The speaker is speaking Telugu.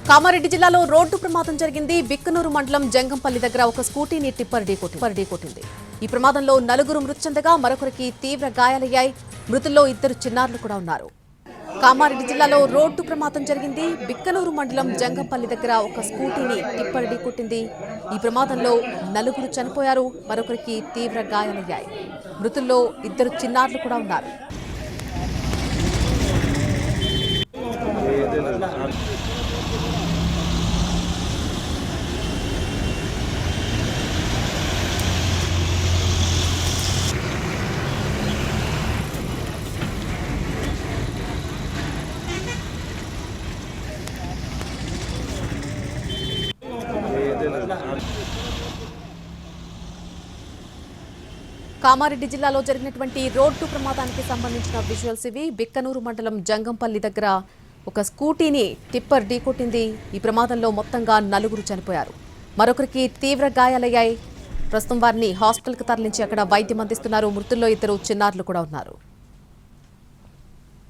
కామారెడ్డి జిల్లాలో రోడ్డు ప్రమాదం జరిగింది. బిక్కనూరు మండలం జంగంపల్లి దగ్గర ఒక స్కూటీని టిప్పర్ ఢీకొట్టింది. ఈ ప్రమాదంలో నలుగురు మృతి చెందగా మరొకరికి తీవ్ర గాయాలయ్యాయి. మృతుల్లో ఇద్దరు చిన్నారులు కూడా ఉన్నారు. కామారెడ్డి జిల్లాలో రోడ్డు ప్రమాదం జరిగింది. బిక్కనూరు మండలం జంగంపల్లి దగ్గర ఒక స్కూటీని టిప్పర్ ఢీకొట్టింది. ఈ ప్రమాదంలో నలుగురు చనిపోయారు, మరొకరికి తీవ్ర గాయాలయ్యాయి. మృతుల్లో ఇద్దరు చిన్నారులు కూడా ఉన్నారు. కామారెడ్డి జిల్లాలో జరిగినటువంటి రోడ్డు ప్రమాదానికి సంబంధించిన విజువల్స్ ఇవి. బిక్కనూరు మండలం జంగంపల్లి దగ్గర ఒక స్కూటీని టిప్పర్ ఢీకొట్టింది. ఈ ప్రమాదంలో మొత్తంగా నలుగురు చనిపోయారు, మరొకరికి తీవ్ర గాయాలయ్యాయి. ప్రస్తుతం వారిని హాస్పిటల్కి తరలించి అక్కడ వైద్యం అందిస్తున్నారు. మృతుల్లో ఇద్దరు చిన్నారులు కూడా ఉన్నారు.